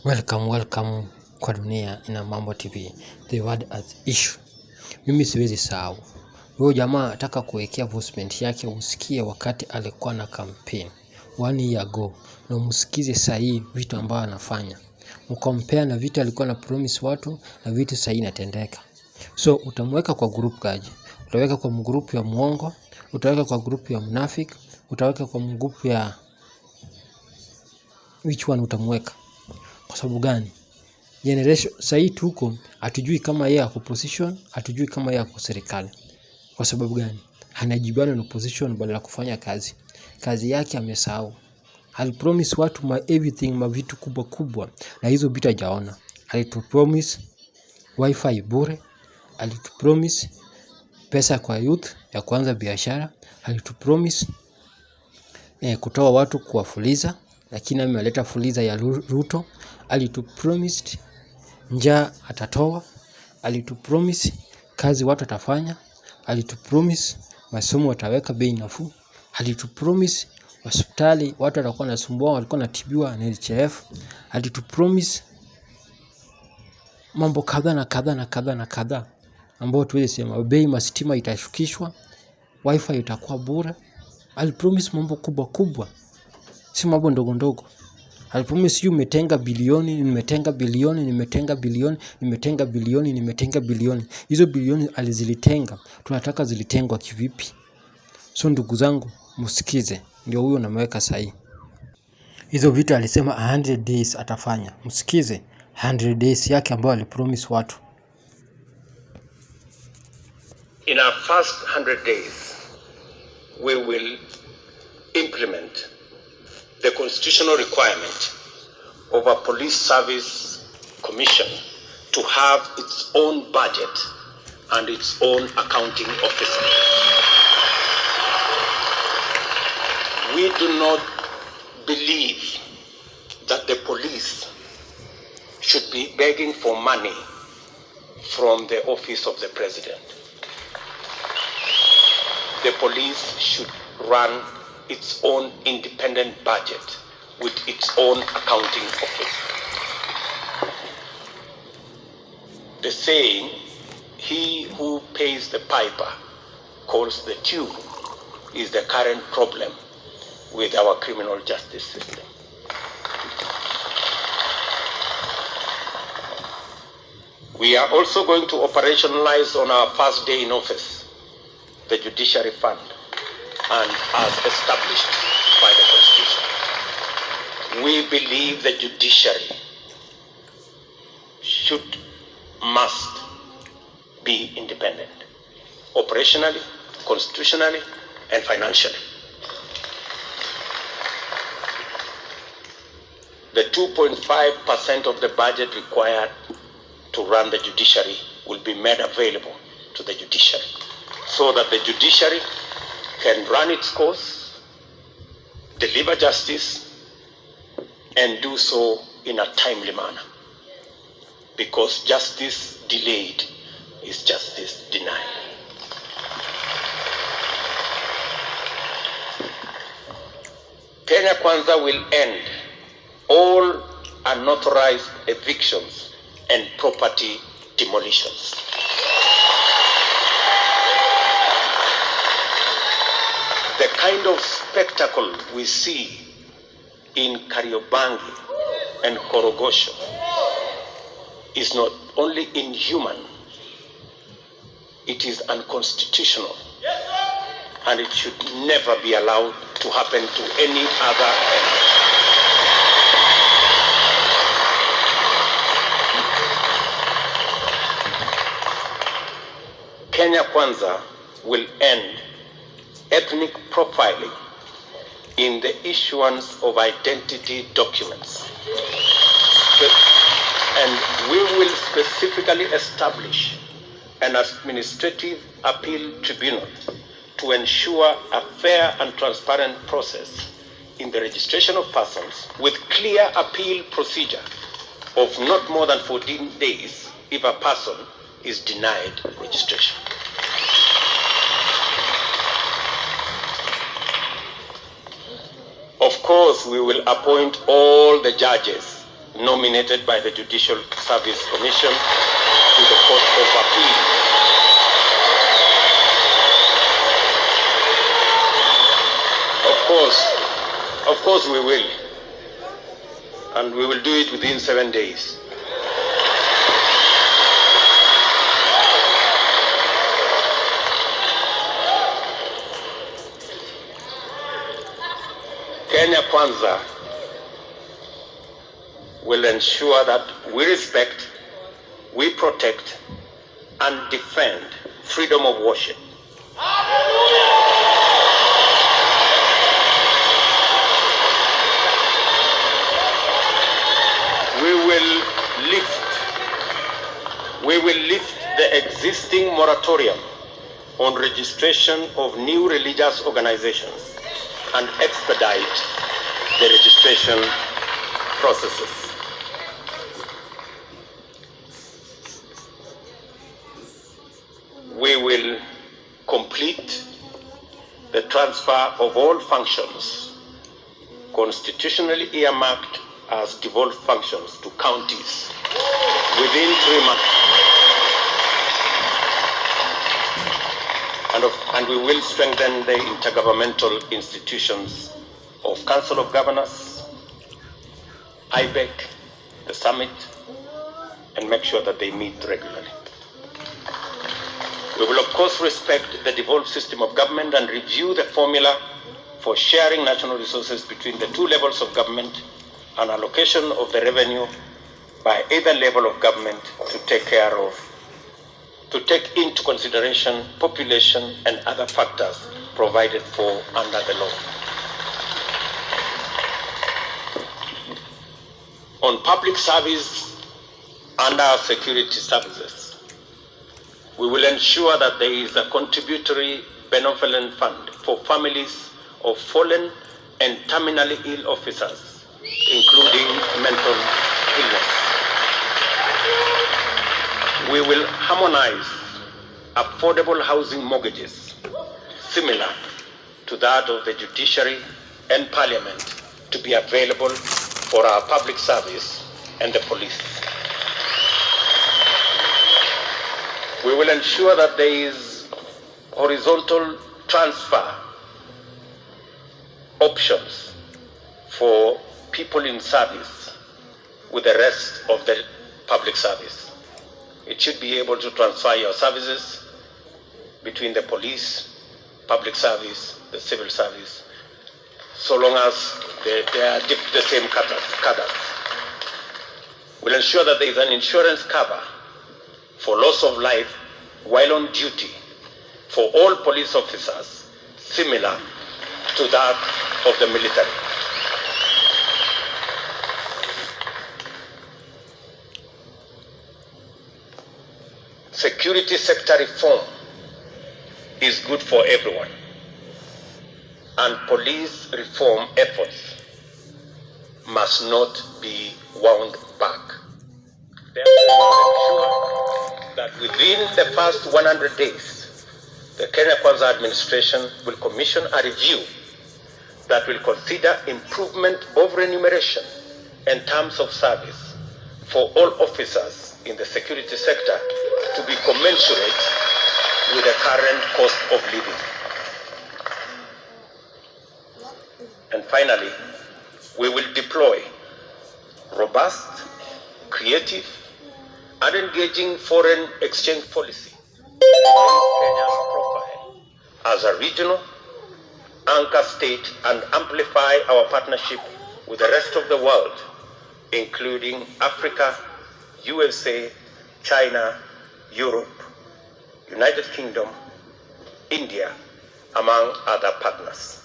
Welcome kwa Dunia ina Mambo TV. The word as issue. Mimi siwezi sahau. Huyo jamaa ataka kuwekea voicement yake usikie wakati alikuwa na campaign 1 year ago. Na umsikize sahi vitu ambavyo anafanya. Mkompare na vitu alikuwa na promise watu na vitu sahi inatendeka. So utamweka kwa group gaji. Utaweka kwa group ya muongo, utaweka kwa group ya mnafiki, utaweka kwa group ya which one utamweka? Kwa sababu gani? Generation sahi tuko hatujui kama yeye ako position, hatujui kama yeye ako serikali. Kwa sababu gani? Anajibana na position badala ya kufanya kazi. Kazi yake amesahau. Alipromise watu everything, vitu kubwa na hizo vitu hajaona. Alitupromise wifi bure, alitupromise pesa kwa youth ya kuanza biashara, alitupromise kutoa watu kuwafuliza, lakini ameleta fuliza ya RUTO. Alitupromise njaa atatoa, alitupromise kazi watu atafanya, alitupromise masomo wataweka bei nafuu, alitupromise hospitali watu watakuwa nasumbua walikuwa natibiwa na NHF, alitupromise mambo kadha ambao tuweze sema bei mastima itashukishwa, wifi itakuwa bure. Alipromise mambo kubwa, si mambo ndogo. Alipromise umetenga bilioni, nimetenga bilioni. Hizo bilioni alizilitenga. Tunataka zilitengwa kivipi? So ndugu zangu, msikize. Ndio huyo namweka sahi. Hizo vitu alisema 100 days atafanya. Msikize 100 days yake ambayo alipromise watu. In our first 100 days, we will implement the constitutional requirement of a police service commission to have its own budget and its own accounting officer. We do not believe that the police should be begging for money from the office of the president. The police should run its own independent budget with its own accounting office. The saying, he who pays the piper calls the tune, is the current problem with our criminal justice system. We are also going to operationalize on our first day in office the judiciary fund, and as established by the Constitution. We believe the judiciary must be independent, operationally, constitutionally, and financially. The 2.5% of the budget required to run the judiciary will be made available to the judiciary, so that the judiciary can run its course, deliver justice, and do so in a timely manner. Because justice delayed is justice denied. Kenya Kwanza will end all unauthorized evictions and property demolitions. The kind of spectacle we see in Kariobangi and Korogosho is not only inhuman, it is unconstitutional, and it should never be allowed to happen to any other area. Kenya Kwanza will end ethnic profiling in the issuance of identity documents. And we will specifically establish an administrative appeal tribunal to ensure a fair and transparent process in the registration of persons, with clear appeal procedure of not more than 14 days if a person is denied registration. Of course, we will appoint all the judges nominated by the Judicial Service Commission to the Court of Appeal. Of course we will. And we will do it within 7 days. Kenya Kwanza will ensure that we respect, we protect, and defend freedom of worship. We will lift the existing moratorium on registration of new religious organizations and expedite the registration processes. We will complete the transfer of all functions constitutionally earmarked as devolved functions to counties within 3 months. And we will strengthen the intergovernmental institutions of Council of Governors, IBEC, the Summit, and make sure that they meet regularly. We will of course respect the devolved system of government and review the formula for sharing national resources between the two levels of government and allocation of the revenue by either level of government to take into consideration population and other factors provided for under the law. On public service under our security services, we will ensure that there is a contributory benevolent fund for families of fallen and terminally ill officers, including mental illness. We will harmonize affordable housing mortgages similar to that of the judiciary and parliament to be available for our public service and the police. We will ensure that there is horizontal transfer options for people in service with the rest of the public service. It should be able to transfer your services between the police, public service, the civil service, so long as they are the same cadre. We'll ensure that there is an insurance cover for loss of life while on duty for all police officers, similar to that of the military. Security sector reform is good for everyone, and police reform efforts must not be wound back. Therefore, we will ensure that within the first 100 days, the Kenya Kwanza administration will commission a review that will consider improvement of remuneration and terms of service for all officers in the security sector to be commensurate with the current cost of living. And finally, we will deploy robust, creative, and engaging foreign exchange policy to raise Kenya's profile as a regional anchor state and amplify our partnership with the rest of the world, including Africa, USA, China, Europe, United Kingdom, India, among other partners.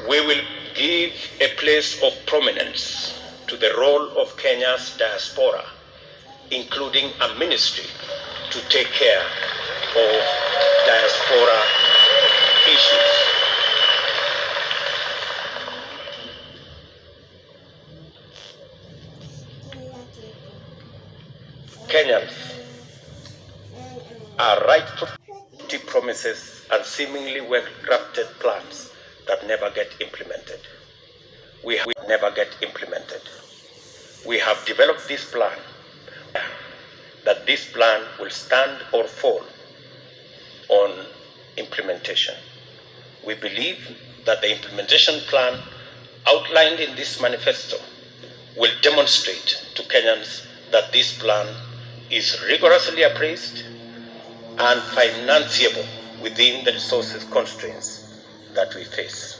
We will give a place of prominence to the role of Kenya's diaspora, including a ministry to take care of diaspora issues. Kenyans are ripe for promises and seemingly well-crafted plans that never get implemented. We never get implemented. We have developed this plan, that this plan will stand or fall on implementation. We believe that the implementation plan outlined in this manifesto will demonstrate to Kenyans that this plan is rigorously appraised and financeable within the resources constraints that we face.